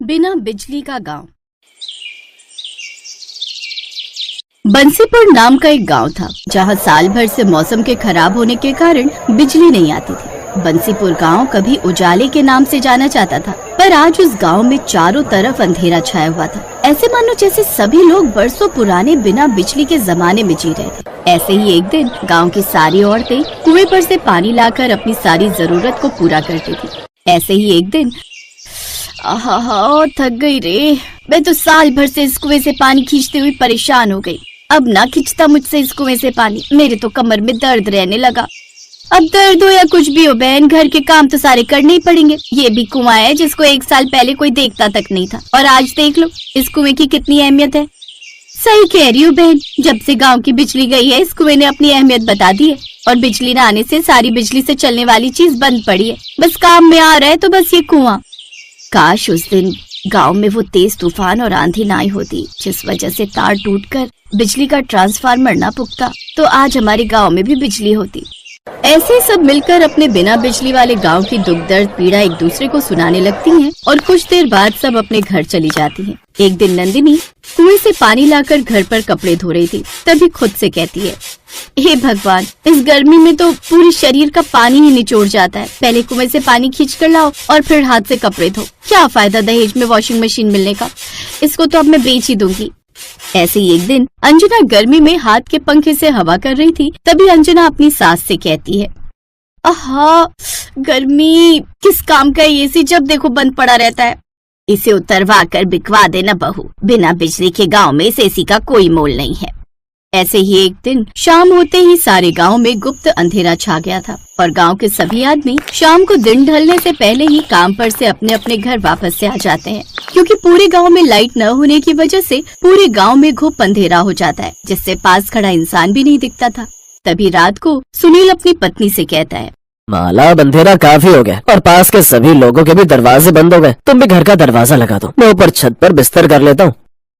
बिना बिजली का गांव। बंसीपुर नाम का एक गांव था जहां साल भर से मौसम के खराब होने के कारण बिजली नहीं आती थी। बंसीपुर गांव कभी उजाले के नाम से जाना जाता था, पर आज उस गांव में चारों तरफ अंधेरा छाया हुआ था। ऐसे मानो जैसे सभी लोग बरसों पुराने बिना बिजली के जमाने में जी रहे थे। ऐसे ही एक दिन गांव की सारी औरतें कुएं पर से पानी लाकर अपनी सारी जरूरत को पूरा करती थी। ऐसे ही एक दिन आहा, थक गई रे, मैं तो साल भर से इस कुएं से पानी खींचते हुए परेशान हो गई। अब ना खींचता मुझसे इस कुएं से पानी, मेरे तो कमर में दर्द रहने लगा। अब दर्द हो या कुछ भी हो बहन, घर के काम तो सारे करने ही पड़ेंगे। ये भी कुआं है जिसको एक साल पहले कोई देखता तक नहीं था, और आज देख लो इस कुएं की कितनी अहमियत है। सही कह रही हूँ बहन, जब से गांव की बिजली गई है इस कुएं ने अपनी अहमियत बता दी है, और बिजली न आने से सारी बिजली से चलने वाली चीज बंद पड़ी है। बस काम में आ रहा है तो बस ये कुआं। काश उस दिन गांव में वो तेज तूफान और आंधी ना आई होती जिस वजह से तार टूटकर बिजली का ट्रांसफार्मर ना पुकता, तो आज हमारे गांव में भी बिजली होती। ऐसे सब मिलकर अपने बिना बिजली वाले गांव की दुख दर्द पीड़ा एक दूसरे को सुनाने लगती हैं, और कुछ देर बाद सब अपने घर चली जाती हैं। एक दिन नंदिनी कुएं से पानी लाकर घर पर कपड़े धो रही थी, तभी खुद से कहती है, हे भगवान, इस गर्मी में तो पूरे शरीर का पानी ही निचोड़ जाता है। पहले कुएं से पानी खींच कर लाओ और फिर हाथ से कपड़े धो। क्या फायदा दहेज में वॉशिंग मशीन मिलने का, इसको तो अब मैं बेच ही दूंगी। ऐसे ही एक दिन अंजना गर्मी में हाथ के पंखे से हवा कर रही थी, तभी अंजना अपनी सास से कहती है, आहा, गर्मी, किस काम का ये एसी जब देखो बंद पड़ा रहता है। इसे उतरवा कर बिकवा देना बहू, बिना बिजली के गांव में इस एसी का कोई मोल नहीं है। ऐसे ही एक दिन शाम होते ही सारे गांव में गुप्त अंधेरा छा गया था, और गांव के सभी आदमी शाम को दिन ढलने से पहले ही काम पर से अपने अपने घर वापस से आ जाते हैं, क्योंकि पूरे गांव में लाइट न होने की वजह से पूरे गांव में घुप अंधेरा हो जाता है, जिससे पास खड़ा इंसान भी नहीं दिखता था। तभी रात को सुनील अपनी पत्नी से कहता है, माला, अंधेरा काफी हो गया और पास के सभी लोगों के भी दरवाजे बंद हो गए। तुम भी घर का दरवाजा लगा दो, मैं ऊपर छत पर बिस्तर कर लेता हूँ।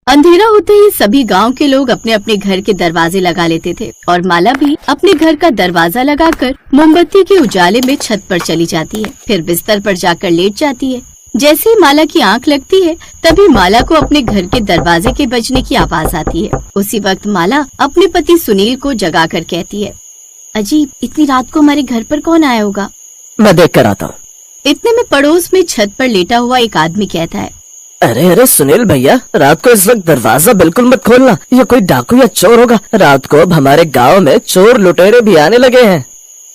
अंधेरा होते ही सभी गांव के लोग अपने अपने घर के दरवाजे लगा लेते थे, और माला भी अपने घर का दरवाजा लगाकर मोमबत्ती के उजाले में छत पर चली जाती है, फिर बिस्तर पर जाकर लेट जाती है। जैसे ही माला की आंख लगती है तभी माला को अपने घर के दरवाजे के बजने की आवाज आती है। उसी वक्त माला अपने पति सुनील को जगाकर कहती है, अजीब, इतनी रात को हमारे घर पर कौन आया होगा? मैं देख कर आता हूँ। इतने में पड़ोस में छत पर लेटा हुआ एक आदमी कहता है, अरे अरे सुनील भैया, रात को इस वक्त दरवाजा बिल्कुल मत खोलना, ये कोई डाकू या चोर होगा। रात को अब हमारे गांव में चोर लुटेरे भी आने लगे हैं।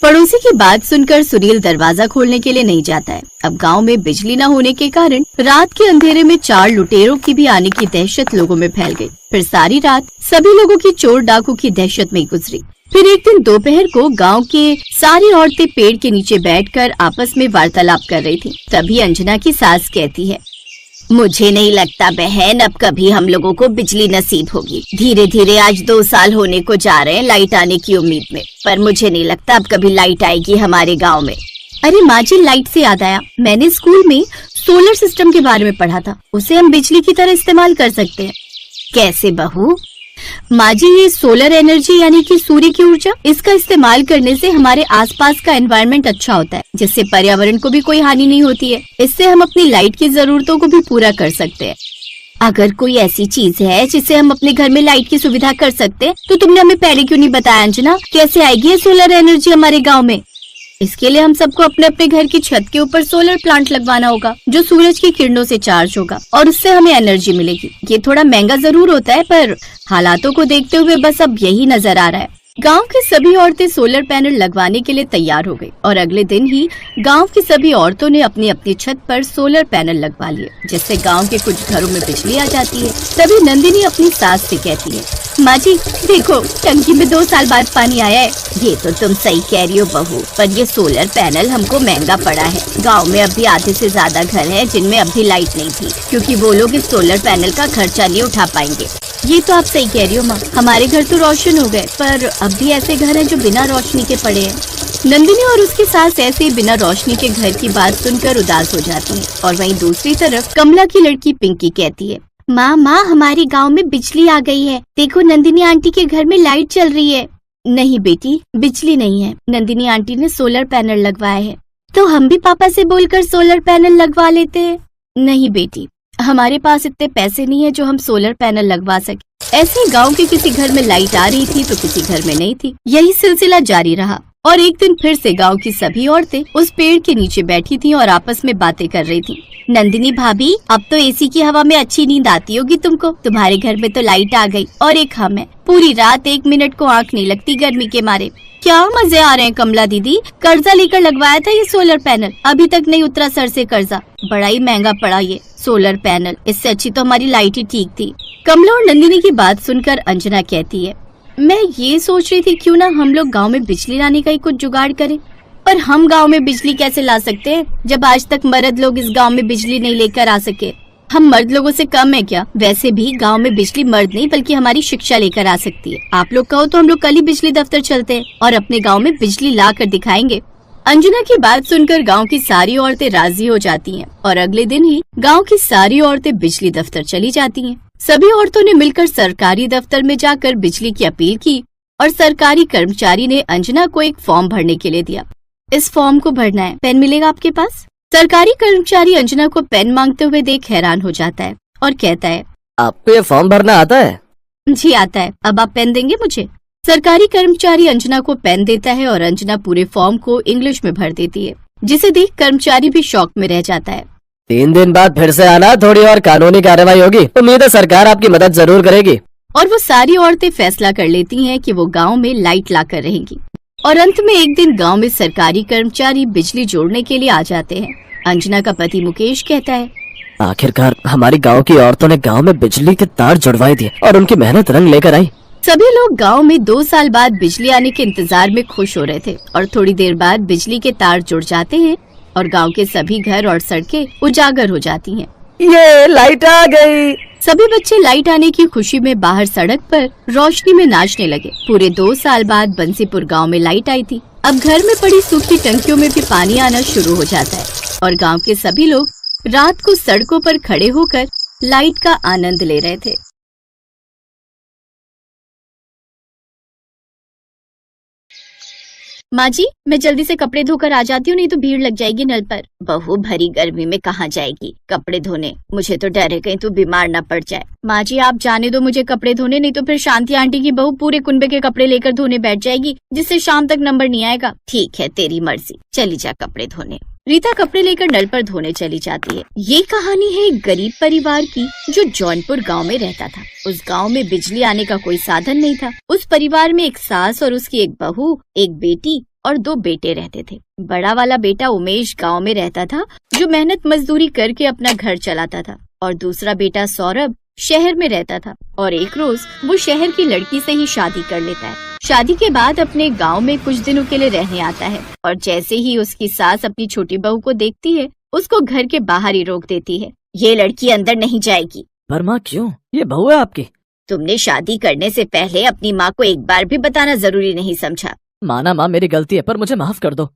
पड़ोसी की बात सुनकर सुनील दरवाजा खोलने के लिए नहीं जाता है। अब गांव में बिजली न होने के कारण रात के अंधेरे में 4 लुटेरों की भी आने की दहशत लोगों में फैल गई। फिर सारी रात सभी लोगों की चोर डाकू की दहशत में गुजरी। फिर एक दिन दोपहर को गांव के सारी औरतें पेड़ के नीचे बैठकर आपस में वार्तालाप कर रही थी। तभी अंजना की सास कहती है, मुझे नहीं लगता बहन अब कभी हम लोगों को बिजली नसीब होगी। धीरे धीरे आज 2 साल होने को जा रहे हैं लाइट आने की उम्मीद में, पर मुझे नहीं लगता अब कभी लाइट आएगी हमारे गांव में। अरे माँ जी, लाइट से याद आया, मैंने स्कूल में सोलर सिस्टम के बारे में पढ़ा था, उसे हम बिजली की तरह इस्तेमाल कर सकते हैं। कैसे बहू? माँ जी, ये सोलर एनर्जी यानी कि सूर्य की ऊर्जा, इसका इस्तेमाल करने से हमारे आसपास का एनवायरनमेंट अच्छा होता है, जिससे पर्यावरण को भी कोई हानि नहीं होती है। इससे हम अपनी लाइट की जरूरतों को भी पूरा कर सकते हैं। अगर कोई ऐसी चीज है जिससे हम अपने घर में लाइट की सुविधा कर सकते हैं, तो तुमने हमें पहले क्यों नहीं बताया अंजना? कैसे आएगी ये सोलर एनर्जी हमारे गाँव में? इसके लिए हम सबको अपने अपने घर की छत के ऊपर सोलर प्लांट लगवाना होगा, जो सूरज की किरणों से चार्ज होगा, और उससे हमें एनर्जी मिलेगी। ये थोड़ा महंगा जरूर होता है, पर हालातों को देखते हुए बस अब यही नजर आ रहा है। गांव की सभी औरतें सोलर पैनल लगवाने के लिए तैयार हो गई, और अगले दिन ही गांव की सभी औरतों ने अपनी अपनी छत पर सोलर पैनल लगवा लिए, जिससे गांव के कुछ घरों में बिजली आ जाती है। तभी नंदिनी अपनी सास से कहती है, माँ जी देखो, टंकी में 2 साल बाद पानी आया है। ये तो तुम सही कह रही हो बहू, पर ये सोलर पैनल हमको महंगा पड़ा है। गांव में अभी आधे से ज्यादा घर हैं जिनमें अभी लाइट नहीं थी, क्योंकि वो लोग इस सोलर पैनल का खर्चा नहीं उठा पाएंगे। ये तो आप सही कह रही हो माँ, हमारे घर तो रोशन हो गए, पर अब भी ऐसे घर हैं जो बिना रोशनी के पड़े हैं। नंदिनी और उसकी सास ऐसे बिना रोशनी के घर की बात सुनकर उदास हो जाती है, और वहीं दूसरी तरफ कमला की लड़की पिंकी कहती है, माँ, हमारे गांव में बिजली आ गई है। देखो, नंदिनी आंटी के घर में लाइट चल रही है। नहीं बेटी, बिजली नहीं है, नंदिनी आंटी ने सोलर पैनल लगवाए हैं। तो हम भी पापा से बोलकर सोलर पैनल लगवा लेते हैं। नहीं बेटी, हमारे पास इतने पैसे नहीं है जो हम सोलर पैनल लगवा सके। ऐसे ही गाँव के किसी घर में लाइट आ रही थी तो किसी घर में नहीं थी। यही सिलसिला जारी रहा और एक दिन फिर से गांव की सभी औरतें उस पेड़ के नीचे बैठी थीं और आपस में बातें कर रही थीं। नंदिनी भाभी, अब तो एसी की हवा में अच्छी नींद आती होगी तुमको। तुम्हारे घर में तो लाइट आ गई और एक हम है, पूरी रात 1 मिनट को आंख नहीं लगती गर्मी के मारे। क्या मजे आ रहे हैं कमला दीदी, कर्जा लेकर लगवाया था ये सोलर पैनल, अभी तक नहीं उतरा सर से कर्जा। बड़ा ही महंगा पड़ा ये सोलर पैनल, इससे अच्छी तो हमारी लाइट ही ठीक थी। कमला और नंदिनी की बात सुनकर अंजना कहती है, मैं ये सोच रही थी क्यों ना हम लोग गांव में बिजली लाने का ही कुछ जुगाड़ करें। पर हम गांव में बिजली कैसे ला सकते हैं जब आज तक मर्द लोग इस गांव में बिजली नहीं लेकर आ सके। हम मर्द लोगों से कम है क्या? वैसे भी गांव में बिजली मर्द नहीं बल्कि हमारी शिक्षा लेकर आ सकती है। आप लोग कहो तो हम लोग कल ही बिजली दफ्तर चलते हैं और अपने गाँव में बिजली ला कर दिखाएंगे। अंजना की बात सुनकर गांव की सारी औरतें राजी हो जाती हैं और अगले दिन ही गांव की सारी औरतें बिजली दफ्तर चली जाती हैं। सभी औरतों ने मिलकर सरकारी दफ्तर में जाकर बिजली की अपील की और सरकारी कर्मचारी ने अंजना को एक फॉर्म भरने के लिए दिया। इस फॉर्म को भरना है, पेन मिलेगा आपके पास? सरकारी कर्मचारी अंजना को पेन मांगते हुए देख हैरान हो जाता है और कहता है, आपको ये फॉर्म भरना आता है? जी आता है। अब आप पेन देंगे मुझे? सरकारी कर्मचारी अंजना को पेन देता है और अंजना पूरे फॉर्म को इंग्लिश में भर देती है, जिसे देख कर्मचारी भी शॉक में रह जाता है। 3 दिन बाद फिर से आना, थोड़ी और कानूनी कार्रवाई होगी। उम्मीद है सरकार आपकी मदद जरूर करेगी। और वो सारी औरतें फैसला कर लेती हैं कि वो गांव में लाइट लाकर रहेंगी। और अंत में एक दिन गांव में सरकारी कर्मचारी बिजली जोड़ने के लिए आ जाते हैं। अंजना का पति मुकेश कहता है, आखिरकार हमारी गांव की औरतों ने गांव में बिजली के तार जुड़वाए दिए और उनकी मेहनत रंग लेकर आई। सभी लोग गांव में 2 साल बाद बिजली आने के इंतजार में खुश हो रहे थे और थोड़ी देर बाद बिजली के तार जुड़ जाते हैं और गांव के सभी घर और सड़कें उजागर हो जाती हैं। ये लाइट आ गई। सभी बच्चे लाइट आने की खुशी में बाहर सड़क पर रोशनी में नाचने लगे। पूरे 2 साल बाद बंसीपुर गांव में लाइट आई थी। अब घर में पड़ी सूखी टंकियों में भी पानी आना शुरू हो जाता है और गांव के सभी लोग रात को सड़कों पर खड़े होकर लाइट का आनंद ले रहे थे। माँ जी, मैं जल्दी से कपड़े धोकर आ जाती हूँ, नहीं तो भीड़ लग जाएगी नल पर। बहू भरी गर्मी में कहाँ जाएगी कपड़े धोने? मुझे तो डर है कहीं तू बीमार न पड़ जाए। माँ जी आप जाने दो मुझे कपड़े धोने, नहीं तो फिर शांति आंटी की बहू पूरे कुनबे के कपड़े लेकर धोने बैठ जाएगी, जिससे शाम तक नंबर नहीं आएगा। ठीक है तेरी मर्जी, चली जा कपड़े धोने। रीता कपड़े लेकर नल पर धोने चली जाती है। ये कहानी है एक गरीब परिवार की जो जौनपुर गांव में रहता था। उस गांव में बिजली आने का कोई साधन नहीं था। उस परिवार में एक सास और उसकी एक बहू, एक बेटी और 2 बेटे रहते थे। बड़ा वाला बेटा उमेश गांव में रहता था, जो मेहनत मजदूरी करके अपना घर चलाता था, और दूसरा बेटा सौरभ शहर में रहता था और एक रोज वो शहर की लड़की से ही शादी कर लेता है। शादी के बाद अपने गांव में कुछ दिनों के लिए रहने आता है और जैसे ही उसकी सास अपनी छोटी बहू को देखती है, उसको घर के बाहर ही रोक देती है। ये लड़की अंदर नहीं जाएगी। पर माँ क्यों? ये बहू है आपकी। तुमने शादी करने से पहले अपनी माँ को एक बार भी बताना जरूरी नहीं समझा। माना माँ मेरी गलती है, पर मुझे माफ कर दो।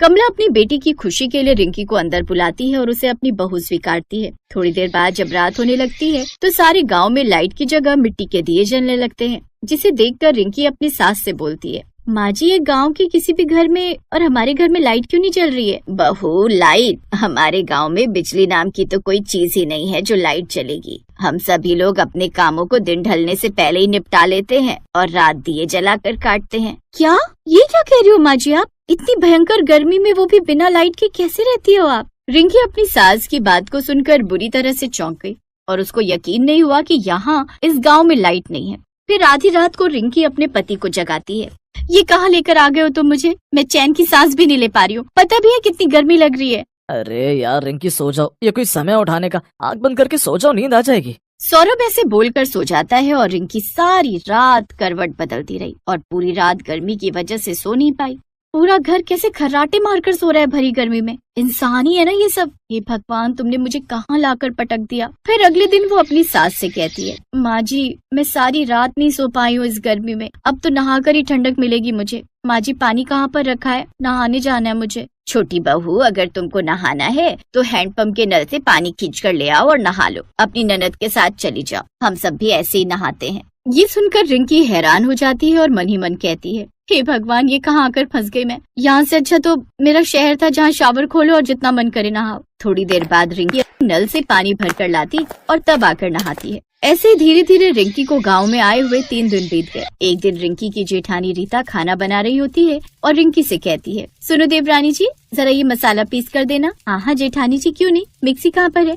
कमला अपनी बेटी की खुशी के लिए रिंकी को अंदर बुलाती है और उसे अपनी बहू स्वीकारती है। थोड़ी देर बाद जब रात होने लगती है तो सारे गांव में लाइट की जगह मिट्टी के दिए जलने लगते हैं, जिसे देखकर रिंकी अपनी सास से बोलती है, माँ जी ये गांव के किसी भी घर में और हमारे घर में लाइट क्यों नहीं जल रही है? बहू लाइट? हमारे गांव में बिजली नाम की तो कोई चीज ही नहीं है जो लाइट जलेगी। हम सभी लोग अपने कामों को दिन ढलने से पहले ही निपटा लेते हैं और रात दिए जलाकर काटते हैं। क्या? ये क्या कह रही हो माँ जी आप? इतनी भयंकर गर्मी में वो भी बिना लाइट के कैसे रहती हो आप? रिंकी अपनी सास की बात को सुनकर बुरी तरह से चौंक गई और उसको यकीन नहीं हुआ कि यहाँ इस गांव में लाइट नहीं है। फिर आधी रात को रिंकी अपने पति को जगाती है। ये कहाँ लेकर आ गए हो तुम मुझे? मैं चैन की सांस भी नहीं ले पा रही हूँ। पता भी है कितनी गर्मी लग रही है। अरे यार रिंकी सो जाओ, ये कोई समय उठाने का? आँख बंद करके सो जाओ, नींद आ जाएगी। सौरभ ऐसे बोलकर सो जाता है और रिंकी सारी रात करवट बदलती रही और पूरी रात गर्मी की वजह से सो नहीं पाई। पूरा घर कैसे खर्राटे मारकर सो रहा है भरी गर्मी में। इंसान ही है ना ये सब। हे भगवान, तुमने मुझे कहाँ लाकर पटक दिया। फिर अगले दिन वो अपनी सास से कहती है, माँ जी मैं सारी रात नहीं सो पाई हूँ इस गर्मी में, अब तो नहाकर ही ठंडक मिलेगी मुझे। माँ जी पानी कहाँ पर रखा है? नहाने जाना है मुझे। छोटी बहू अगर तुमको नहाना है तो हैंडपंप के नल से पानी खींच कर ले आओ और नहा लो। अपनी ननद के साथ चली जाओ, हम सब भी ऐसे ही नहाते हैं। ये सुनकर रिंकी हैरान हो जाती है और मन ही मन कहती है, हे भगवान, ये कहाँ आकर फंस गई मैं। यहाँ से अच्छा तो मेरा शहर था जहाँ शावर खोलो और जितना मन करे नहाओ। थोड़ी देर बाद रिंकी नल से पानी भरकर लाती और तब आकर नहाती है। ऐसे ही धीरे धीरे रिंकी को गांव में आए हुए 3 दिन बीत गए। एक दिन रिंकी की जेठानी रीता खाना बना रही होती है और रिंकी से कहती है, सुनो देवरानी जी, जरा ये मसाला पीस कर देना। हाँ जेठानी जी, क्यों नहीं, मिक्सी कहाँ पर है?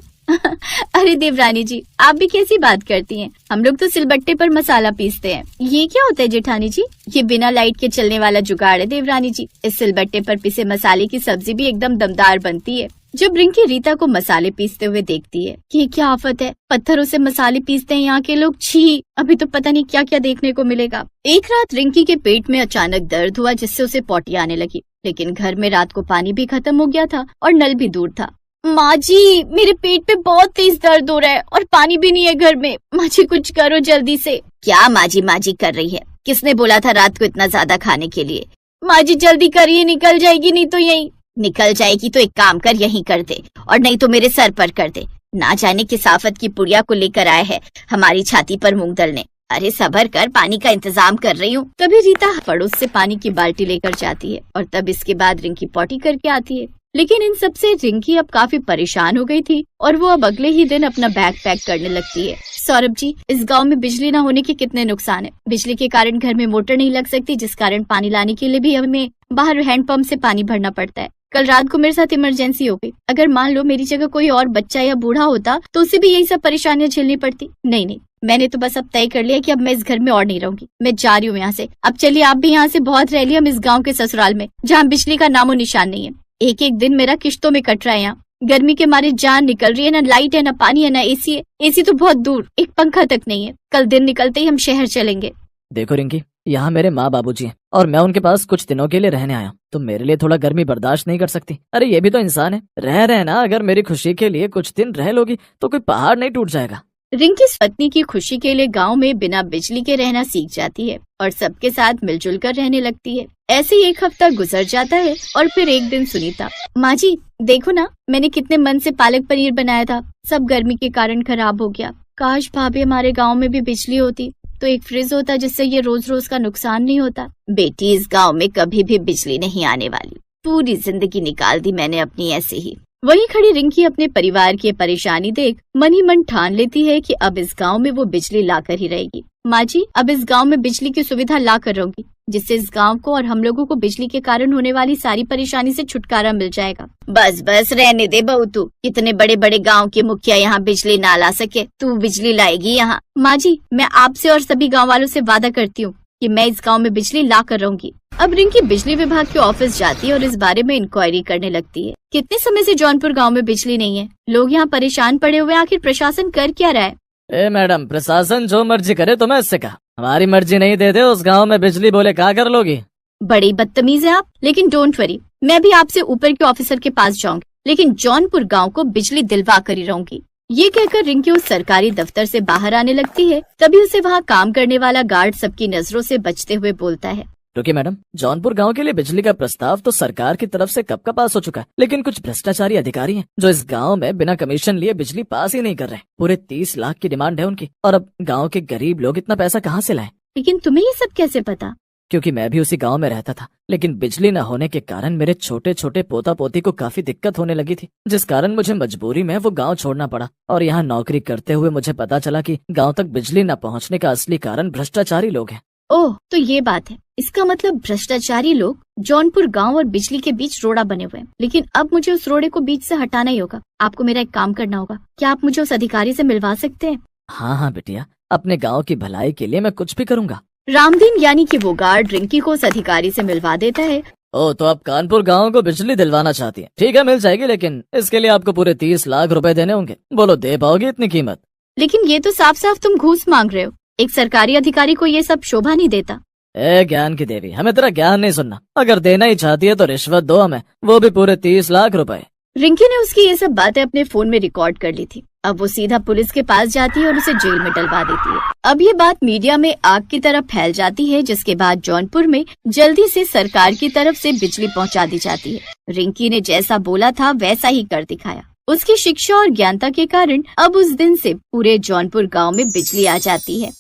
अरे देवरानी जी, आप भी कैसी बात करती हैं? हम लोग तो सिलबट्टे पर मसाला पीसते हैं। ये क्या होता है जेठानी जी? ये बिना लाइट के चलने वाला जुगाड़ है देवरानी जी। इस सिलबट्टे पर पिसे मसाले की सब्जी भी एकदम दमदार बनती है। जब रिंकी रीता को मसाले पीसते हुए देखती है कि ये क्या आफत है, पत्थरों से मसाले पीसते हैं यहाँ के लोग, छी, अभी तो पता नहीं क्या क्या देखने को मिलेगा। एक रात रिंकी के पेट में अचानक दर्द हुआ जिससे उसे पोटी आने लगी, लेकिन घर में रात को पानी भी खत्म हो गया था और नल भी दूर था। माँ जी, मेरे पेट पे बहुत तेज दर्द हो रहा है और पानी भी नहीं है घर में। माँ जी कुछ करो जल्दी से। क्या माँ जी कर रही है? किसने बोला था रात को इतना ज्यादा खाने के लिए? माँ जी जल्दी करिए, निकल जाएगी नहीं तो। यहीं निकल जाएगी तो एक काम कर, यहीं कर दे, और नहीं तो मेरे सर पर कर दे। ना जाने किस आफत की पुड़िया को लेकर आया है हमारी छाती पर मूंग दलने। अरे सबर कर, पानी का इंतजाम कर रही हूँ। तभी रीता पड़ोस से पानी की बाल्टी लेकर जाती है और तब इसके बाद रिंकी पॉटी करके आती है। लेकिन इन सब से रिंकी अब काफी परेशान हो गई थी और वो अब अगले ही दिन अपना बैग पैक करने लगती है। सौरभ जी, इस गांव में बिजली न होने के कितने नुकसान है। बिजली के कारण घर में मोटर नहीं लग सकती, जिस कारण पानी लाने के लिए भी हमें बाहर हैंडपंप से पानी भरना पड़ता है। कल रात को मेरे साथ इमरजेंसी हो गई। अगर मान लो मेरी जगह कोई और बच्चा या बूढ़ा होता तो उसे भी यही सब परेशानियां झेलनी पड़ती। नहीं, मैंने तो बस अब तय कर लिया कि अब मैं इस घर में और नहीं रहूंगी। मैं जा रही हूँ यहाँ से। अब चलिए आप भी यहाँ से बहुत रह लिया, हम इस गाँव के ससुराल में जहाँ बिजली का नामो निशान नहीं है। एक एक दिन मेरा किश्तों में कट रहा है। यहाँ गर्मी के मारे जान निकल रही है, ना लाइट है, ना पानी है, ना एसी है। एसी तो बहुत दूर, एक पंखा तक नहीं है। कल दिन निकलते ही हम शहर चलेंगे। देखो रिंकी, यहाँ मेरे माँ बाबूजी हैं और मैं उनके पास कुछ दिनों के लिए रहने आया। तुम मेरे लिए थोड़ा गर्मी बर्दाश्त नहीं कर सकती? अरे ये भी तो इंसान है। रह रहना, अगर मेरी खुशी के लिए कुछ दिन रह लोगी तो कोई पहाड़ नहीं टूट जाएगा। रिंकी पत्नी की खुशी के लिए गांव में बिना बिजली के रहना सीख जाती है और सबके साथ मिलजुल कर रहने लगती है। ऐसे ही एक हफ्ता गुजर जाता है और फिर एक दिन सुनीता, माँ जी देखो ना, मैंने कितने मन से पालक पनीर बनाया था, सब गर्मी के कारण खराब हो गया। काश भाभी हमारे गांव में भी बिजली होती तो एक फ्रिज होता जिससे ये रोज रोज का नुकसान नहीं होता। बेटी, इस गांव में कभी भी बिजली नहीं आने वाली। पूरी जिंदगी निकाल दी मैंने अपनी ऐसे ही। वहीं खड़ी रिंकी अपने परिवार की परेशानी देख मन ही मन ठान लेती है कि अब इस गांव में वो बिजली लाकर ही रहेगी। माँ जी, अब इस गांव में बिजली की सुविधा ला कर रहूंगी, जिससे इस गांव को और हम लोगों को बिजली के कारण होने वाली सारी परेशानी से छुटकारा मिल जाएगा। बस बस रहने दे बहू, तू इतने बड़े बड़े गांव के मुखिया यहाँ बिजली ना ला सके, तू बिजली लाएगी यहाँ। माँ जी, मैं आपसे और सभी गाँव वालों से वादा करती हूँ कि मैं इस गांव में बिजली ला कर रहूंगी। अब रिंकी बिजली विभाग के ऑफिस जाती है और इस बारे में इंक्वायरी करने लगती है। कितने समय से जौनपुर गांव में बिजली नहीं है, लोग यहाँ परेशान पड़े हुए, आखिर प्रशासन कर क्या रहा है? ए मैडम, प्रशासन जो मर्जी करे, तुम्हें इससे कहा? हमारी मर्जी नहीं देते उस गांव में बिजली, बोले क्या कर लोगी? बड़ी बदतमीज है आप। लेकिन डोंट वरी, मैं भी आपसे ऊपर के ऑफिसर के पास जाऊंगी, लेकिन जौनपुर गांव को बिजली दिलवा कर ही रहूंगी। ये कहकर रिंकी उस सरकारी दफ्तर से बाहर आने लगती है। तभी उसे वहाँ काम करने वाला गार्ड सबकी नजरों से बचते हुए बोलता है, रुकिए मैडम, जौनपुर गांव के लिए बिजली का प्रस्ताव तो सरकार की तरफ से कब का पास हो चुका है, लेकिन कुछ भ्रष्टाचारी अधिकारी हैं जो इस गांव में बिना कमीशन लिए बिजली पास ही नहीं कर रहे। पूरे 30 लाख की डिमांड है उनकी, और अब गांव के गरीब लोग इतना पैसा कहां से लाएं? लेकिन तुम्हें ये सब कैसे पता? क्योंकि मैं भी उसी गांव में रहता था, लेकिन बिजली न होने के कारण मेरे छोटे छोटे पोता पोती को काफी दिक्कत होने लगी थी, जिस कारण मुझे मजबूरी में वो गांव छोड़ना पड़ा। और यहाँ नौकरी करते हुए मुझे पता चला कि गांव तक बिजली न पहुंचने का असली कारण भ्रष्टाचारी लोग हैं। ओह, तो ये बात है। इसका मतलब भ्रष्टाचारी लोग जौनपुर गांव और बिजली के बीच रोड़ा बने हुए हैं। लेकिन अब मुझे उस रोड़े को बीच से हटाना ही होगा। आपको मेरा एक काम करना होगा। क्या आप मुझे उस अधिकारी से मिलवा सकते हैं? हाँ बिटिया, अपने गाँव की भलाई के लिए मैं कुछ भी करूँगा। रामदीन यानी कि वो गार्ड रिंकी को उस अधिकारी से मिलवा देता है। ओ, तो आप कानपुर गांव को बिजली दिलवाना चाहती हैं? ठीक है, मिल जाएगी, लेकिन इसके लिए आपको पूरे 30 लाख रुपए देने होंगे। बोलो, दे पाओगे इतनी कीमत? लेकिन ये तो साफ साफ तुम घूस मांग रहे हो। एक सरकारी अधिकारी को ये सब शोभा नहीं देता। ए ज्ञान की देवी, हमें तेरा ज्ञान नहीं सुनना। अगर देना ही चाहती है तो रिश्वत दो हमें, वो भी पूरे 30 लाख रुपए। रिंकी ने उसकी ये सब बातें अपने फोन में रिकॉर्ड कर ली थी। अब वो सीधा पुलिस के पास जाती है और उसे जेल में डलवा देती है। अब ये बात मीडिया में आग की तरह फैल जाती है, जिसके बाद जौनपुर में जल्दी से सरकार की तरफ से बिजली पहुंचा दी जाती है। रिंकी ने जैसा बोला था वैसा ही कर दिखाया। उसकी शिक्षा और ज्ञानता के कारण अब उस दिन से पूरे जौनपुर गांव में बिजली आ जाती है।